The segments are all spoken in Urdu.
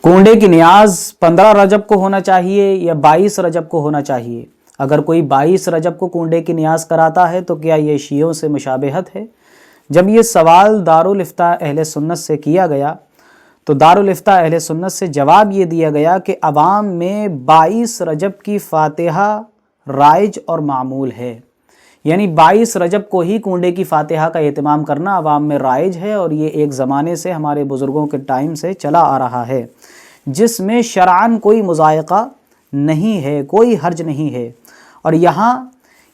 کنڈے کی نیاز 15 رجب کو ہونا چاہیے یا 22 رجب کو ہونا چاہیے؟ اگر کوئی 22 رجب کو کنڈے کی نیاز کراتا ہے تو کیا یہ شیعوں سے مشابہت ہے؟ جب یہ سوال دارالافتاء اہل سنت سے کیا گیا تو دارالافتاء اہل سنت سے جواب یہ دیا گیا کہ عوام میں 22 رجب کی فاتحہ رائج اور معمول ہے، یعنی 22 رجب کو ہی کنڈے کی فاتحہ کا اہتمام کرنا عوام میں رائج ہے، اور یہ ایک زمانے سے ہمارے بزرگوں کے ٹائم سے چلا آ رہا ہے، جس میں شرعاً کوئی مضائقہ نہیں ہے، کوئی حرج نہیں ہے۔ اور یہاں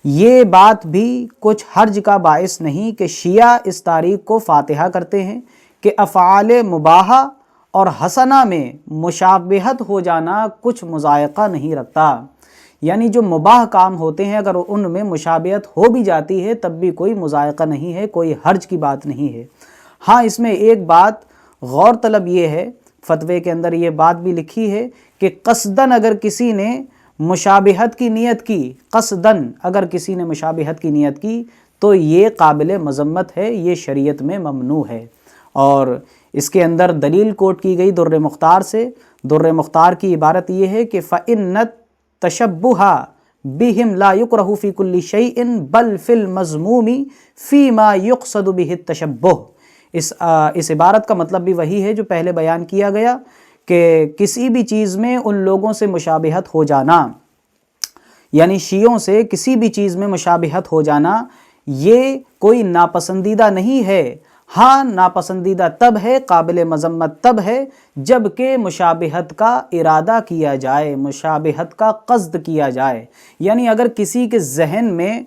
یہ بات بھی کچھ حرج کا باعث نہیں کہ شیعہ اس تاریخ کو فاتحہ کرتے ہیں کہ افعال مباحہ اور حسنہ میں مشابہت ہو جانا کچھ مضائقہ نہیں رکھتا، یعنی جو مباح کام ہوتے ہیں اگر ان میں مشابہت ہو بھی جاتی ہے تب بھی کوئی مضائقہ نہیں ہے، کوئی حرج کی بات نہیں ہے۔ ہاں، اس میں ایک بات غور طلب یہ ہے، فتوے کے اندر یہ بات بھی لکھی ہے کہ قصداً اگر کسی نے مشابہت کی نیت کی، قصداً اگر کسی نے مشابہت کی نیت کی تو یہ قابل مذمت ہے، یہ شریعت میں ممنوع ہے۔ اور اس کے اندر دلیل کوٹ کی گئی در مختار سے۔ در مختار کی عبارت یہ ہے کہ فَإِنَّ التَّشَبُّهَ بِهِمْ لَا يُكْرَهُ فِي كُلِّ شَيْءٍ بَلْ فِي الْمَذْمُومِ فِي مَا يُقْصَدُ بِهِ التَّشَبُّهُ۔ اس عبارت کا مطلب بھی وہی ہے جو پہلے بیان کیا گیا کہ کسی بھی چیز میں ان لوگوں سے مشابہت ہو جانا، یعنی شیعوں سے کسی بھی چیز میں مشابہت ہو جانا، یہ کوئی ناپسندیدہ نہیں ہے۔ ہاں، ناپسندیدہ تب ہے، قابل مذمت تب ہے جب کہ مشابہت کا ارادہ کیا جائے، مشابہت کا قصد کیا جائے، یعنی اگر کسی کے ذہن میں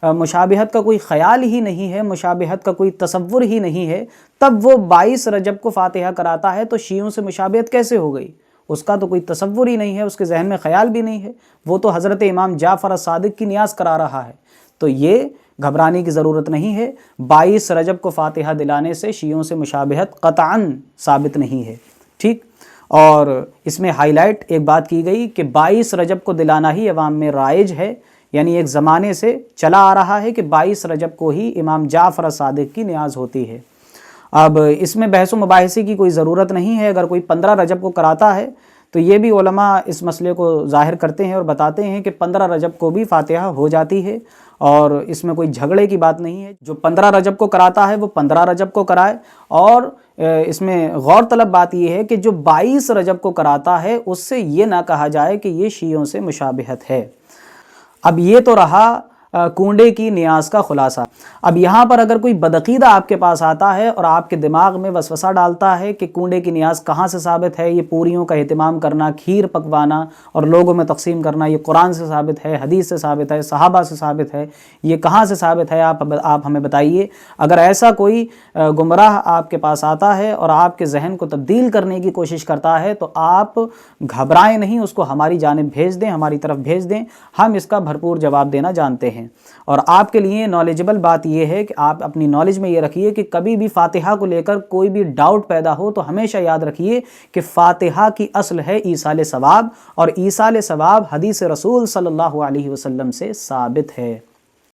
مشابہت کا کوئی خیال ہی نہیں ہے، مشابہت کا کوئی تصور ہی نہیں ہے، تب وہ 22 رجب کو فاتحہ کراتا ہے تو شیعوں سے مشابہت کیسے ہو گئی؟ اس کا تو کوئی تصور ہی نہیں ہے، اس کے ذہن میں خیال بھی نہیں ہے، وہ تو حضرت امام جعفر الصادق کی نیاز کرا رہا ہے۔ تو یہ گھبرانے کی ضرورت نہیں ہے، 22 رجب کو فاتحہ دلانے سے شیعوں سے مشابہت قطعاً ثابت نہیں ہے، ٹھیک۔ اور اس میں ہائی لائٹ ایک بات کی گئی کہ 22 رجب کو دلانا ہی عوام میں رائج ہے، یعنی ایک زمانے سے چلا آ رہا ہے کہ 22 رجب کو ہی امام جعفر الصادق کی نیاز ہوتی ہے۔ اب اس میں بحث و مباحثے کی کوئی ضرورت نہیں ہے۔ اگر کوئی 15 رجب کو کراتا ہے تو یہ بھی علماء اس مسئلے کو ظاہر کرتے ہیں اور بتاتے ہیں کہ 15 رجب کو بھی فاتحہ ہو جاتی ہے، اور اس میں کوئی جھگڑے کی بات نہیں ہے۔ جو 15 رجب کو کراتا ہے وہ 15 رجب کو کرائے، اور اس میں غور طلب بات یہ ہے کہ جو 22 رجب کو کراتا ہے اس سے یہ نہ کہا جائے کہ یہ شیعوں سے مشابہت ہے۔ اب یہ تو رہا کنڈے کی نیاز کا خلاصہ۔ اب یہاں پر اگر کوئی بدعقیدہ آپ کے پاس آتا ہے اور آپ کے دماغ میں وسوسہ ڈالتا ہے کہ کنڈے کی نیاز کہاں سے ثابت ہے، یہ پوریوں کا اہتمام کرنا، کھیر پکوانا اور لوگوں میں تقسیم کرنا یہ قرآن سے ثابت ہے، حدیث سے ثابت ہے، صحابہ سے ثابت ہے، یہ کہاں سے ثابت ہے، آپ ہمیں بتائیے۔ اگر ایسا کوئی گمراہ آپ کے پاس آتا ہے اور آپ کے ذہن کو تبدیل کرنے کی کوشش کرتا ہے تو آپ گھبرائیں نہیں، اس کو ہماری جانب بھیج دیں، ہماری طرف بھیج دیں، ہم اس کا بھرپور جواب دینا جانتے ہیں۔ اور آپ کے لیے نالجبل بات یہ ہے کہ آپ اپنی نالج میں یہ رکھیے کہ کبھی بھی فاتحہ کو لے کر کوئی بھی ڈاؤٹ پیدا ہو تو ہمیشہ یاد رکھیے کہ فاتحہ کی اصل ہے ایصال ثواب، اور ایصال ثواب حدیث رسول صلی اللہ علیہ وسلم سے ثابت ہے۔